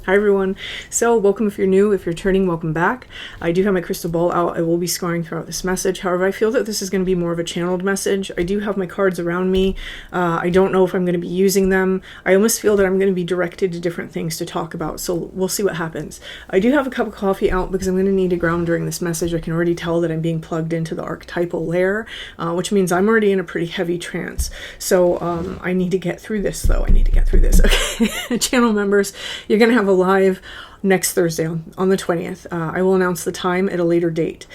Hi everyone. So welcome if you're new, if you're returning, welcome back. I do have my crystal ball out. I will be scoring throughout this message. However, I feel that this is going to be more of a channeled message. I do have my cards around me. I don't know if I'm going to be using them. I almost feel that I'm going to be directed to different things to talk about. So we'll see what happens. I do have a cup of coffee out because I'm going to need to ground during this message. I can already tell that I'm being plugged into the archetypal layer, which means I'm already in a pretty heavy trance. So I need to get through this though. I need to get through this. Okay. Channel members, you're going to have a live next Thursday on the 20th. I will announce the time at a later date.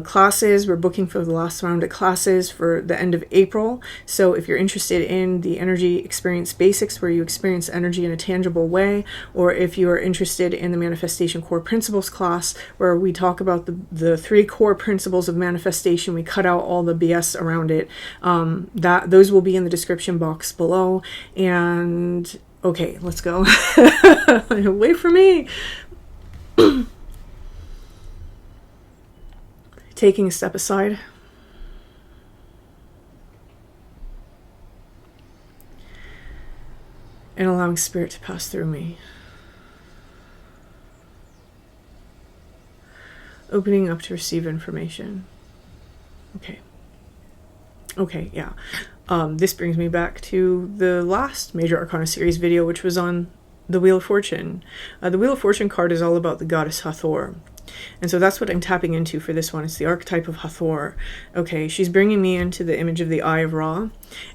Classes, we're booking for the last round of classes for the end of April. So if you're interested in the energy experience basics, where you experience energy in a tangible way, or if you are interested in the manifestation core principles class, where we talk about the 3 core principles of manifestation, we cut out all the BS around it. Those will be in the description box below. And okay, let's go. Wait for me. Taking a step aside. And allowing spirit to pass through me. Opening up to receive information. Okay. Okay, yeah. This brings me back to the last Major Arcana series video, which was on the Wheel of Fortune. The Wheel of Fortune card is all about the goddess Hathor. And so that's what I'm tapping into for this one. It's the archetype of Hathor. Okay, she's bringing me into the image of the Eye of Ra.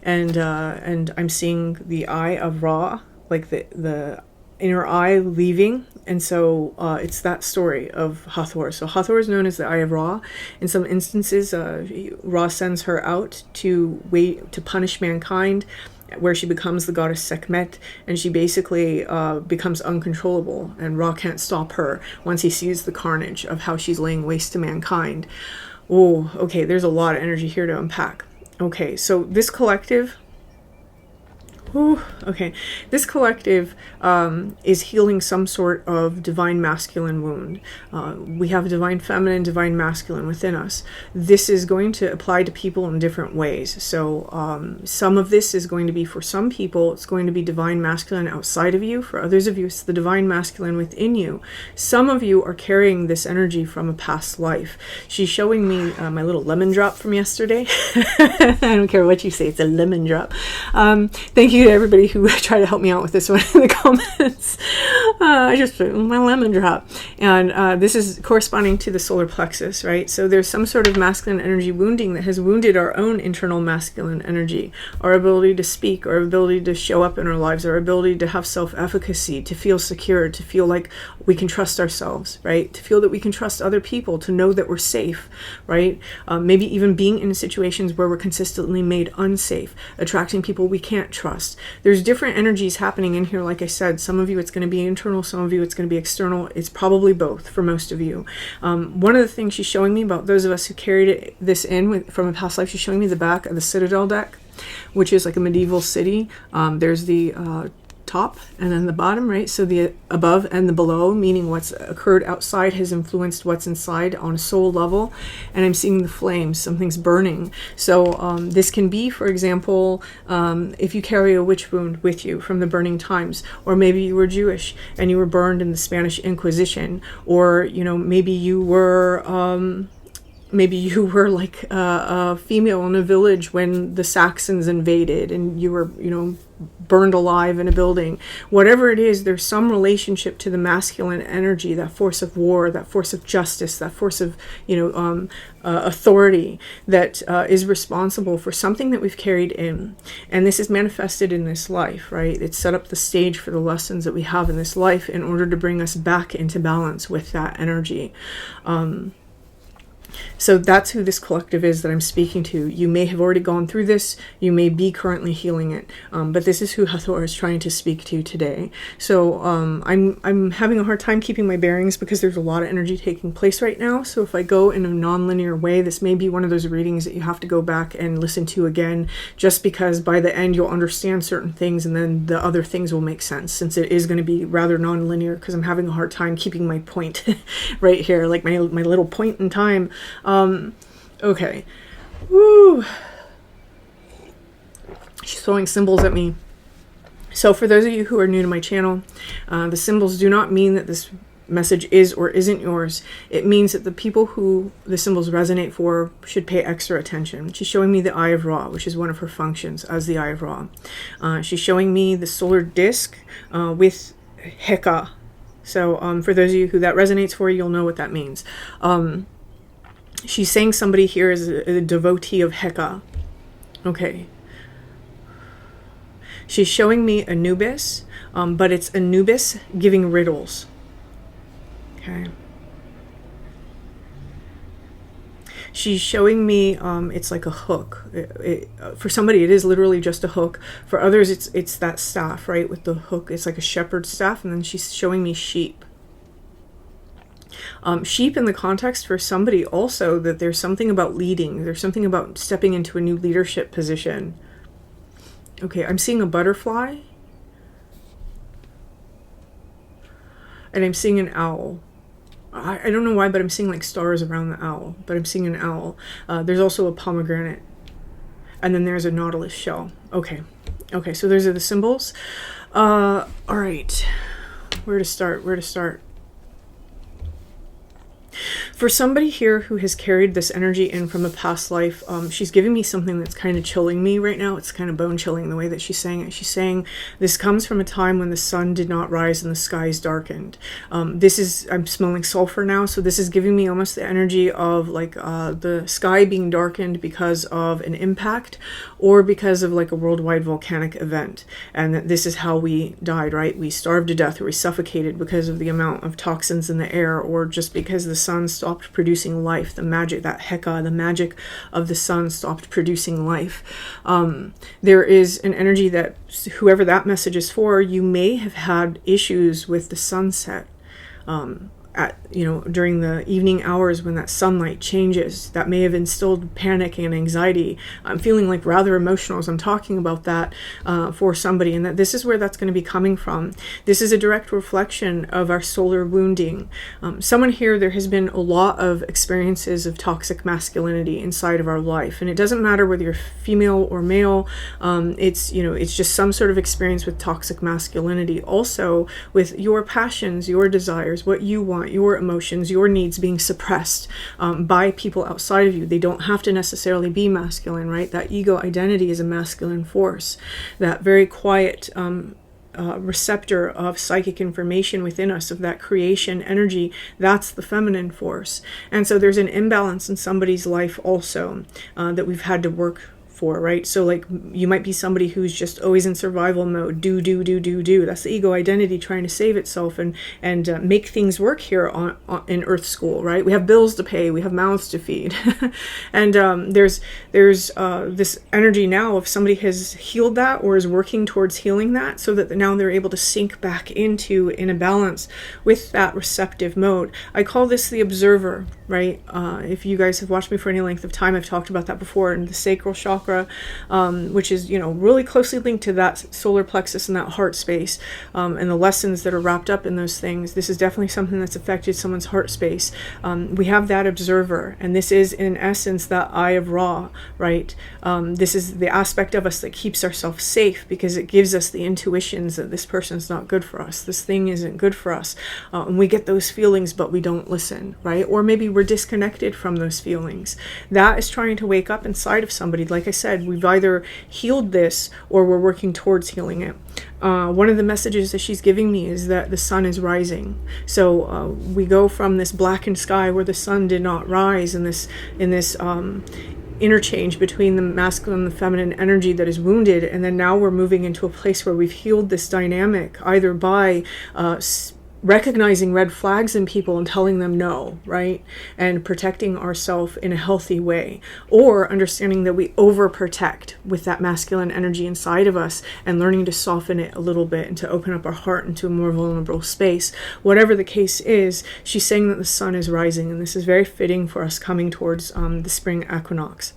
And I'm seeing the Eye of Ra, like the inner eye leaving. And so it's that story of Hathor. So Hathor is known as the Eye of Ra. In some instances, Ra sends her out to punish mankind, where she becomes the goddess Sekhmet, and she basically becomes uncontrollable, and Ra can't stop her once he sees the carnage of how she's laying waste to mankind. Oh, okay, there's a lot of energy here to unpack. Okay, so this collective... Ooh, okay, this collective is healing some sort of divine masculine wound. We have divine feminine, divine masculine within us. This is going to apply to people in different ways. So some of this is going to be, for some people, it's going to be divine masculine outside of you. For others of you, it's the divine masculine within you. Some of you are carrying this energy from a past life. She's showing me my little lemon drop from yesterday. I don't care what you say, it's a lemon drop. Thank you to everybody who tried to help me out with this one in the comments. I just put my lemon drop. And this is corresponding to the solar plexus, right? So there's some sort of masculine energy wounding that has wounded our own internal masculine energy, our ability to speak, our ability to show up in our lives, our ability to have self-efficacy, to feel secure, to feel like we can trust ourselves, right? To feel that we can trust other people, to know that we're safe, right? Maybe even being in situations where we're consistently made unsafe, attracting people we can't trust. There's different energies happening in here. Like I said, some of you it's going to be internal, some of you it's going to be external. It's probably both for most of you. One of the things she's showing me about those of us who carried this in from a past life, she's showing me the back of the Citadel deck, which is like a medieval city. There's the top and then the bottom, right? So the above and the below, meaning what's occurred outside has influenced what's inside on a soul level. And I'm seeing the flames, something's burning. So this can be, for example, if you carry a witch wound with you from the burning times, or maybe you were Jewish and you were burned in the Spanish Inquisition, or, you know, maybe you were like a female in a village when the Saxons invaded and you were, you know, burned alive in a building. Whatever it is, there's some relationship to the masculine energy, that force of war, that force of justice, that force of, you know, authority that is responsible for something that we've carried in. And this is manifested in this life, right? It's set up the stage for the lessons that we have in this life in order to bring us back into balance with that energy. So that's who this collective is that I'm speaking to. You may have already gone through this. You may be currently healing it. But this is who Hathor is trying to speak to today. So I'm having a hard time keeping my bearings because there's a lot of energy taking place right now. So if I go in a non-linear way, this may be one of those readings that you have to go back and listen to again, just because by the end you'll understand certain things and then the other things will make sense, since it is going to be rather non-linear, because I'm having a hard time keeping my point right here, like my little point in time. Okay. Woo. She's throwing symbols at me. So for those of you who are new to my channel, the symbols do not mean that this message is or isn't yours. It means that the people who the symbols resonate for should pay extra attention. She's showing me the Eye of Ra, which is one of her functions as the Eye of Ra. She's showing me the solar disc with Heka. So for those of you who that resonates for, you'll know what that means. She's saying somebody here is a devotee of Heka. Okay. She's showing me Anubis, but it's Anubis giving riddles. Okay. She's showing me it's like a hook. For somebody, it is literally just a hook. For others, it's that staff, right, with the hook. It's like a shepherd's staff, and then she's showing me sheep. Sheep in the context for somebody also that there's something about leading. There's something about stepping into a new leadership position. Okay, I'm seeing a butterfly. And I'm seeing an owl. I don't know why, but I'm seeing like stars around the owl. But I'm seeing an owl. There's also a pomegranate. And then there's a nautilus shell. Okay. Okay, so those are the symbols. All right. Where to start? Where to start? For somebody here who has carried this energy in from a past life, she's giving me something that's kind of chilling me right now. It's kind of bone chilling the way that she's saying it. She's saying this comes from a time when the sun did not rise and the skies darkened. I'm smelling sulfur now, so this is giving me almost the energy of like the sky being darkened because of an impact or because of like a worldwide volcanic event. And that this is how we died, right? We starved to death or we suffocated because of the amount of toxins in the air, or just because the sun stopped producing life. The magic, that Heka, the magic of the sun stopped producing life. There is an energy that whoever that message is for, you may have had issues with the sunset. During the evening hours when that sunlight changes, that may have instilled panic and anxiety. I'm feeling like rather emotional as I'm talking about that for somebody, and that this is where that's going to be coming from. This is a direct reflection of our solar wounding. Someone here, there has been a lot of experiences of toxic masculinity inside of our life, and it doesn't matter whether you're female or male. It's just some sort of experience with toxic masculinity. Also with your passions, your desires, what you want, your emotions, your needs being suppressed by people outside of you. They don't have to necessarily be masculine, right? That ego identity is a masculine force. That very quiet receptor of psychic information within us, of that creation energy, that's the feminine force. And so there's an imbalance in somebody's life also that we've had to work for, right? So like you might be somebody who's just always in survival mode, do. That's the ego identity trying to save itself and make things work here in Earth School, right? We have bills to pay, we have mouths to feed, and there's this energy now of somebody has healed that or is working towards healing that, so that now they're able to sink back in a balance with that receptive mode. I call this the observer, right? If you guys have watched me for any length of time, I've talked about that before, in the sacral chakra, which is really closely linked to that solar plexus and that heart space, and the lessons that are wrapped up in those things. This is definitely something that's affected someone's heart space. We have that observer, and this is in essence that Eye of Ra, right? This is the aspect of us that keeps ourselves safe, because it gives us the intuitions that this person's not good for us, this thing isn't good for us, and we get those feelings but we don't listen, right? Or maybe we're disconnected from those feelings. That is trying to wake up inside of somebody. Like I said, we've either healed this or we're working towards healing it. One of the messages that she's giving me is that the sun is rising. So we go from this blackened sky where the sun did not rise, in this interchange between the masculine and the feminine energy that is wounded, and then now we're moving into a place where we've healed this dynamic, either by recognizing red flags in people and telling them no, right? And protecting ourselves in a healthy way, or understanding that we overprotect with that masculine energy inside of us and learning to soften it a little bit and to open up our heart into a more vulnerable space. Whatever the case is, she's saying that the sun is rising, and this is very fitting for us coming towards the spring equinox.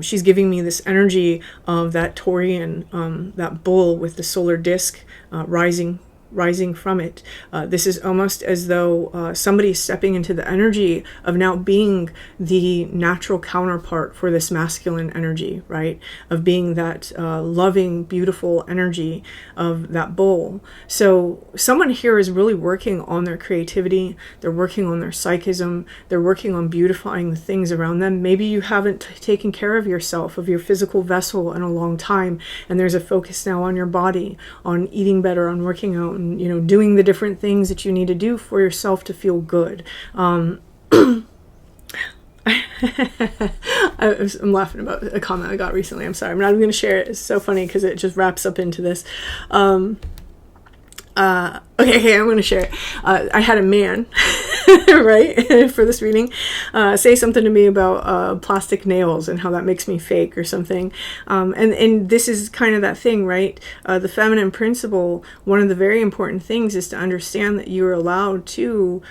She's giving me this energy of that Taurian, that bull with the solar disc rising rising from it. This is almost as though somebody is stepping into the energy of now being the natural counterpart for this masculine energy, right? Of being that loving, beautiful energy of that bull. So someone here is really working on their creativity. They're working on their psychism. They're working on beautifying the things around them. Maybe you haven't taken care of yourself, of your physical vessel in a long time, and there's a focus now on your body, on eating better, on working out, and, you know, doing the different things that you need to do for yourself to feel good. I'm laughing about a comment I got recently. I'm sorry. I'm not even going to share it. It's so funny because it just wraps up into this. Okay, I'm going to share it. I had a man, right, for this reading, say something to me about plastic nails and how that makes me fake or something. And this is kind of that thing, right? The feminine principle, one of the very important things is to understand that you're allowed to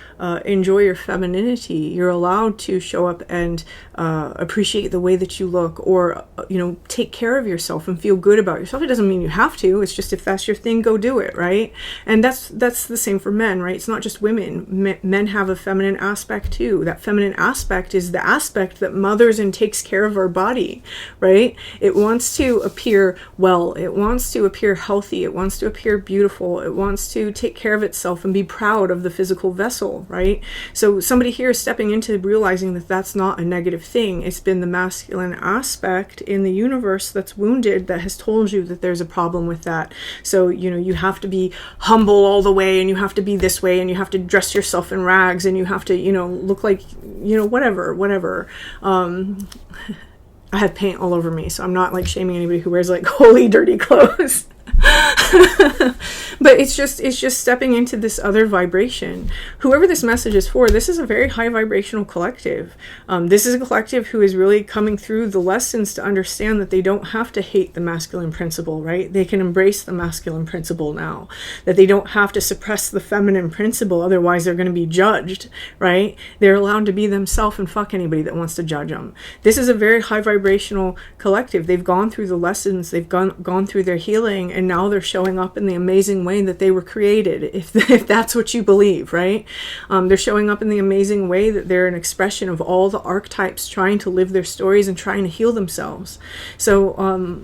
enjoy your femininity. You're allowed to show up and appreciate the way that you look, or, you know, take care of yourself and feel good about yourself. It doesn't mean you have to. It's just, if that's your thing, go do it, right? And that's the same for men, right? It's not just women. Men have a feminine aspect too. That feminine aspect is the aspect that mothers and takes care of our body, right? It wants to appear well. It wants to appear healthy. It wants to appear beautiful. It wants to take care of itself and be proud of the physical vessel, right? So somebody here is stepping into realizing that that's not a negative thing. It's been the masculine aspect in the universe that's wounded that has told you that there's a problem with that. So, you know, you have to be humble all the way, and you have to be this way, and you have to dress yourself in rags, and you have to, you know, look like, you know, whatever. I had paint all over me, so I'm not like shaming anybody who wears like holy dirty clothes. But it's just stepping into this other vibration. Whoever this message is for, this is a very high vibrational collective. This is a collective who is really coming through the lessons to understand that they don't have to hate the masculine principle, right? They can embrace the masculine principle now. That they don't have to suppress the feminine principle, otherwise they're going to be judged, right? They're allowed to be themselves and fuck anybody that wants to judge them. This is a very high vibrational collective. They've gone through the lessons, they've gone through their healing, and now they're showing up in the amazing way that they were created, if that's what you believe, right? They're showing up in the amazing way that they're an expression of all the archetypes trying to live their stories and trying to heal themselves. So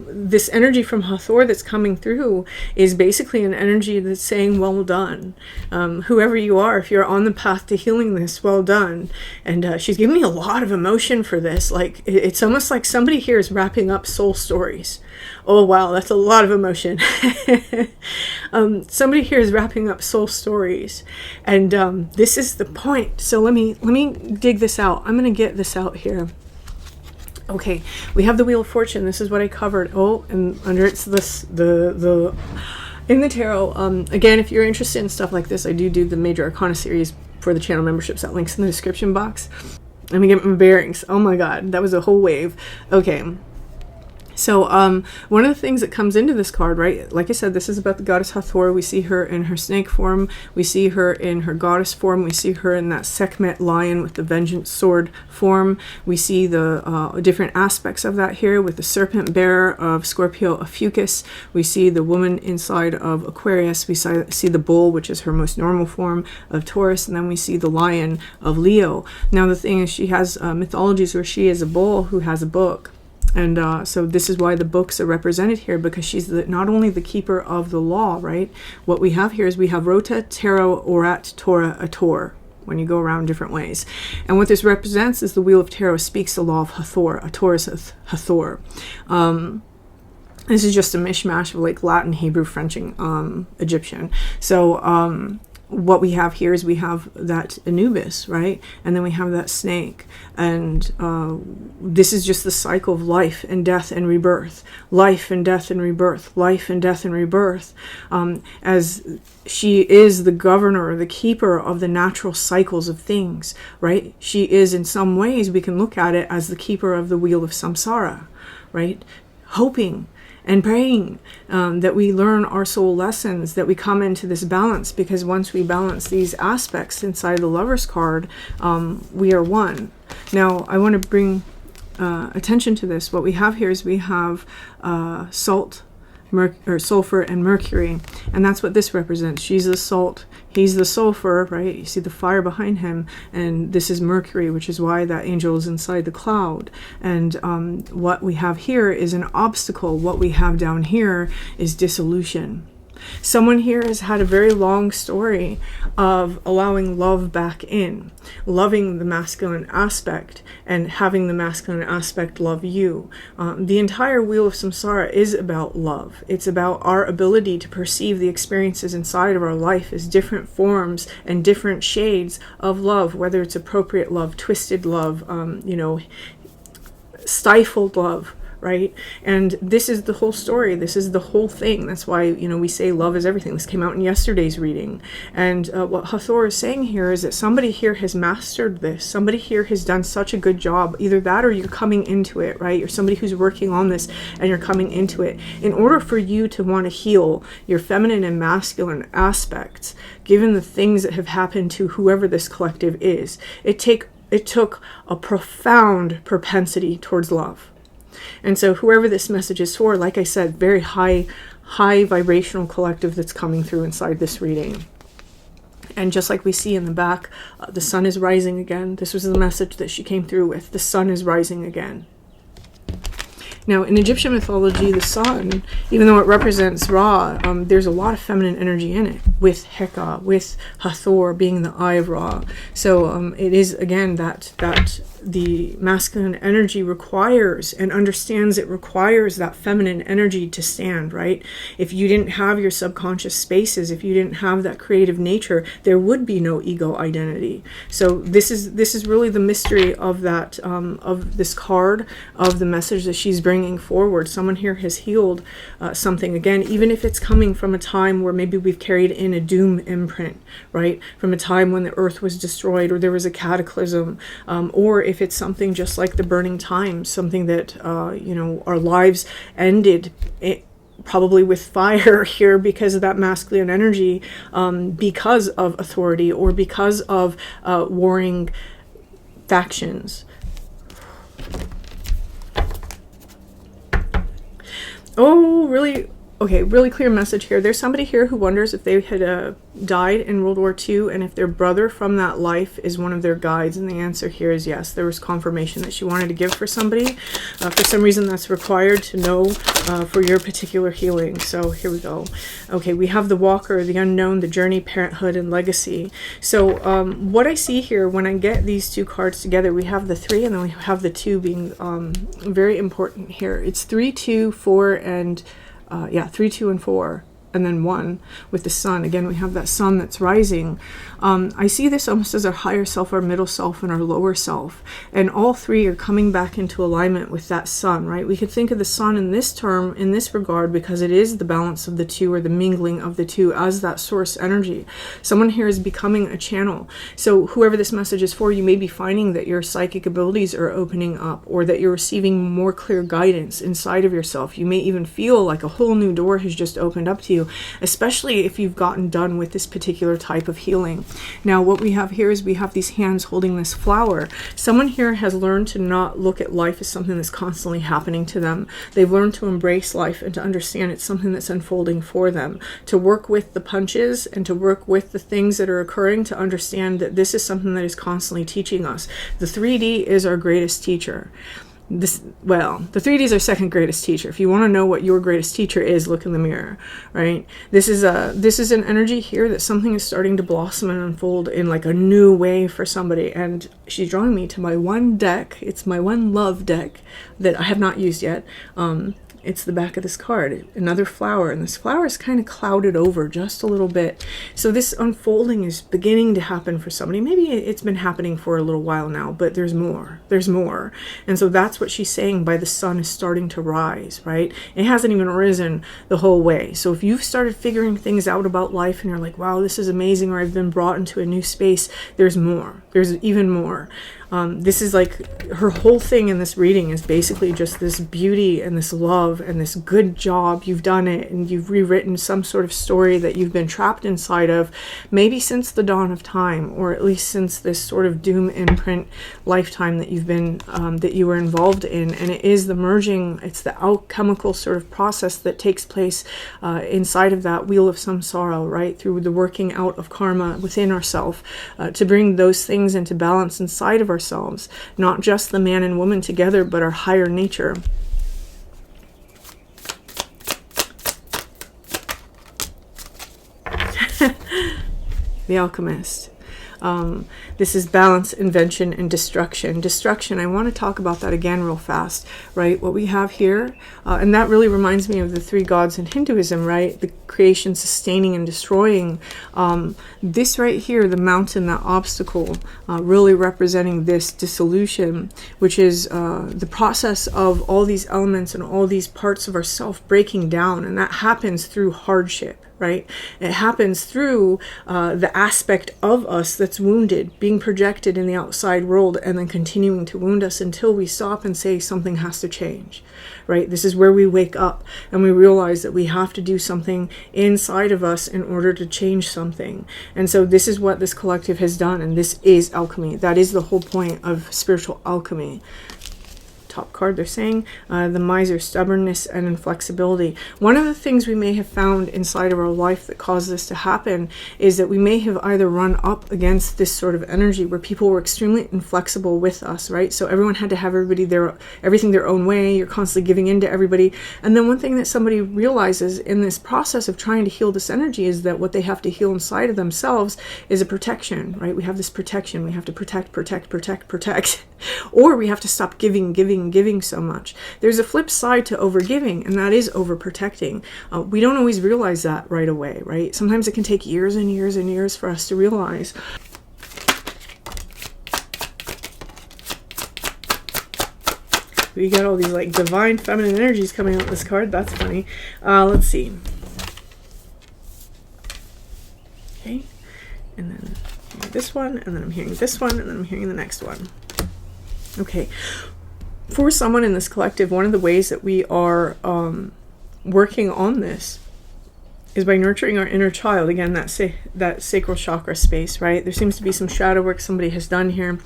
this energy from Hathor that's coming through is basically an energy that's saying, well done. Whoever you are, if you're on the path to healing this, well done. And she's giving me a lot of emotion for this. Like, it's almost like somebody here is wrapping up soul stories. Oh wow, that's a lot of emotion. Somebody here is wrapping up soul stories, and this is the point. So let me dig this out. I'm going to get this out here. Okay, we have the Wheel of Fortune. This is what I covered. Oh, and under it's this the in the tarot. Again, if you're interested in stuff like this, I do the Major Arcana series for the channel memberships. That link's in the description box. Let me get my bearings. Oh my god, that was a whole wave. Okay. So one of the things that comes into this card, right, like I said, this is about the goddess Hathor. We see her in her snake form. We see her in her goddess form. We see her in that Sekhmet lion with the vengeance sword form. We see the different aspects of that here with the serpent bearer of Scorpio Ophiuchus. We see the woman inside of Aquarius. We see the bull, which is her most normal form, of Taurus. And then we see the lion of Leo. Now the thing is, she has mythologies where she is a bull who has a book. And so this is why the books are represented here, because she's not only the keeper of the law, right? What we have here is we have Rota, Tarot, Orat, Torah, Ator, when you go around different ways. And what this represents is the Wheel of Tarot speaks the law of Hathor. Ator is Hathor. This is just a mishmash of like Latin, Hebrew, French, and Egyptian. So what we have here is we have that Anubis, right? And then we have that snake. And this is just the cycle of life and death and rebirth. Life and death and rebirth. Life and death and rebirth. As she is the governor, the keeper of the natural cycles of things, right? She is, in some ways, we can look at it as the keeper of the wheel of samsara, right? Hoping and praying that we learn our soul lessons, that we come into this balance, because once we balance these aspects inside the Lover's card, we are one. Now, I want to bring attention to this. What we have here is we have salt sulfur and mercury. And that's what this represents. She's the salt, he's the sulfur, right? You see the fire behind him, and this is Mercury, which is why that angel is inside the cloud. And what we have here is an obstacle. What we have down here is dissolution. Someone here has had a very long story of allowing love back in, loving the masculine aspect, and having the masculine aspect love you. The entire Wheel of Samsara is about love. It's about our ability to perceive the experiences inside of our life as different forms and different shades of love, whether it's appropriate love, twisted love, stifled love. Right? And this is the whole story. This is the whole thing. That's why, we say love is everything. This came out in yesterday's reading. And what Hathor is saying here is that somebody here has mastered this. Somebody here has done such a good job. Either that or you're coming into it, right? You're somebody who's working on this and you're coming into it. In order for you to want to heal your feminine and masculine aspects, given the things that have happened to whoever this collective is, it took a profound propensity towards love. And so whoever this message is for, like I said, very high vibrational collective that's coming through inside this reading. And just like we see in the back, the sun is rising again. This was the message that she came through with. The sun is rising again. Now, in Egyptian mythology, the sun, even though it represents Ra, there's a lot of feminine energy in it, with Heka, with Hathor being the eye of Ra. So it is, again, that the masculine energy requires and understands it requires that feminine energy to stand, right? If you didn't have your subconscious spaces, if you didn't have that creative nature, there would be no ego identity. So this is really the mystery of that, of this card, of the message that she's bringing forward. Someone here has healed something, again, even if it's coming from a time where maybe we've carried in a doom imprint, right? From a time when the earth was destroyed or there was a cataclysm, or if it's something just like the burning times, something that, our lives ended probably with fire here because of that masculine energy, because of authority or because of warring factions. Oh, really? Okay, really clear message here. There's somebody here who wonders if they had died in World War II and if their brother from that life is one of their guides. And the answer here is yes. There was confirmation that she wanted to give for somebody. For some reason, that's required to know for your particular healing. So here we go. Okay, we have the Walker, the Unknown, the Journey, Parenthood, and Legacy. So what I see here when I get these two cards together, we have the 3 and then we have the 2 being very important here. It's 3, 2, 4, and 3, 2, and 4, and then 1 with the sun. Again, we have that sun that's rising. I see this almost as our higher self, our middle self, and our lower self. And all 3 are coming back into alignment with that sun, right? We could think of the sun in this term, in this regard, because it is the balance of the 2 or the mingling of the 2 as that source energy. Someone here is becoming a channel. So whoever this message is for, you may be finding that your psychic abilities are opening up or that you're receiving more clear guidance inside of yourself. You may even feel like a whole new door has just opened up to you, especially if you've gotten done with this particular type of healing. Now, what we have here is we have these hands holding this flower. Someone here has learned to not look at life as something that's constantly happening to them. They've learned to embrace life and to understand it's something that's unfolding for them, to work with the punches and to work with the things that are occurring, to understand that this is something that is constantly teaching us. The 3D is our greatest teacher. The 3D is our second greatest teacher. If you want to know what your greatest teacher is, look in the mirror, right? This is an energy here that something is starting to blossom and unfold in like a new way for somebody. And she's drawing me to my one deck. It's my one love deck that I have not used yet. It's the back of this card, another flower, and this flower is kind of clouded over just a little bit. So this unfolding is beginning to happen for somebody. Maybe it's been happening for a little while now, but there's more. And so that's what she's saying by the sun is starting to rise, right? It hasn't even risen the whole way. So if you've started figuring things out about life and you're like, wow, this is amazing, or I've been brought into a new space, there's more. There's even more. This is like her whole thing in this reading is basically just this beauty and this love love and this good job, you've done it, and you've rewritten some sort of story that you've been trapped inside of, maybe since the dawn of time, or at least since this sort of doom imprint lifetime that you've been, that you were involved in. And it is the merging, it's the alchemical sort of process that takes place inside of that wheel of samsara, right? Through the working out of karma within ourselves, to bring those things into balance inside of ourselves, not just the man and woman together, but our higher nature. The Alchemist. This is balance, invention, and destruction. Destruction, I want to talk about that again real fast, right? What we have here, and that really reminds me of the three gods in Hinduism, right? The creation, sustaining, and destroying. This right here, the mountain, that obstacle, really representing this dissolution, which is the process of all these elements and all these parts of ourself breaking down, and that happens through hardship. Right? It happens through the aspect of us that's wounded, being projected in the outside world, and then continuing to wound us until we stop and say something has to change. Right? This is where we wake up and we realize that we have to do something inside of us in order to change something. And so this is what this collective has done, and this is alchemy. That is the whole point of spiritual alchemy. Top card, they're saying the miser, stubbornness and inflexibility. One of the things we may have found inside of our life that caused this to happen is that we may have either run up against this sort of energy where people were extremely inflexible with us, right? So everyone had to have everything their own way. You're constantly giving in to everybody. And then one thing that somebody realizes in this process of trying to heal this energy is that what they have to heal inside of themselves is a protection, right? We have this protection. We have to protect. Or we have to stop giving so much. There's a flip side to overgiving, and that is overprotecting. We don't always realize that right away, right? Sometimes it can take years and years and years for us to realize. We got all these like divine feminine energies coming out this card. That's funny. Let's see. Okay, and then this one, and then I'm hearing this one, and then I'm hearing the next one. Okay, for someone in this collective, one of the ways that we are working on this is by nurturing our inner child. Again, that sacral chakra space, right? There seems to be some shadow work somebody has done here,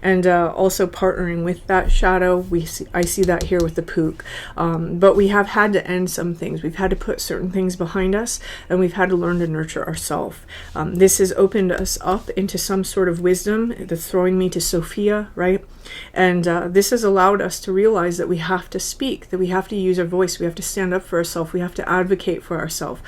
and also partnering with that shadow. I see that here with the Pook. But we have had to end some things. We've had to put certain things behind us, and we've had to learn to nurture ourselves. This has opened us up into some sort of wisdom that's throwing me to Sophia, right? And this has allowed us to realize that we have to speak, that we have to use our voice, we have to stand up for ourselves, we have to advocate for ourselves.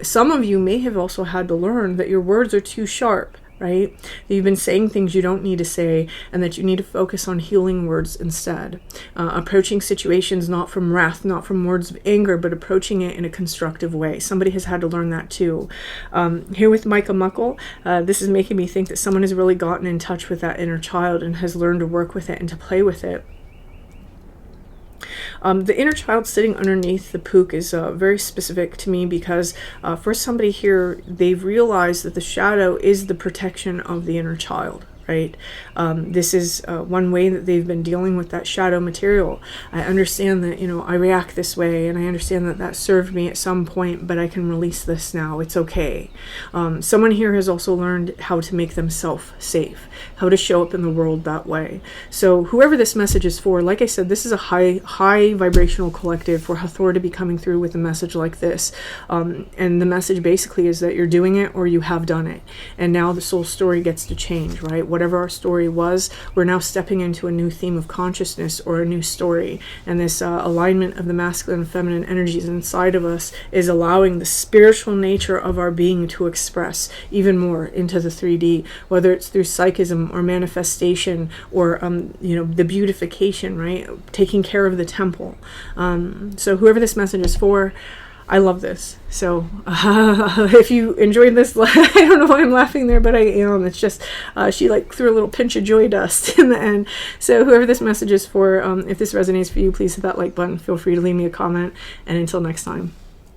Some of you may have also had to learn that your words are too sharp, right? That you've been saying things you don't need to say, and that you need to focus on healing words instead. Approaching situations not from wrath, not from words of anger, but approaching it in a constructive way. Somebody has had to learn that too. Here with Micah Muckle, this is making me think that someone has really gotten in touch with that inner child and has learned to work with it and to play with it. The inner child sitting underneath the Pook is very specific to me because for somebody here, they've realized that the shadow is the protection of the inner child. Right? This is one way that they've been dealing with that shadow material. I understand that, I react this way, and I understand that that served me at some point, but I can release this now. It's okay. Someone here has also learned how to make themselves safe, how to show up in the world that way. So whoever this message is for, like I said, this is a high vibrational collective for Hathor to be coming through with a message like this. And the message basically is that you're doing it or you have done it. And now the soul story gets to change, right? Whatever our story was, we're now stepping into a new theme of consciousness or a new story. And this alignment of the masculine and feminine energies inside of us is allowing the spiritual nature of our being to express even more into the 3D, whether it's through psychism or manifestation or, the beautification, right? Taking care of the temple. So whoever this message is for, I love this. So if you enjoyed this, I don't know why I'm laughing there, but I am. It's just she threw a little pinch of joy dust in the end. So whoever this message is for, if this resonates for you, please hit that like button. Feel free to leave me a comment. And until next time.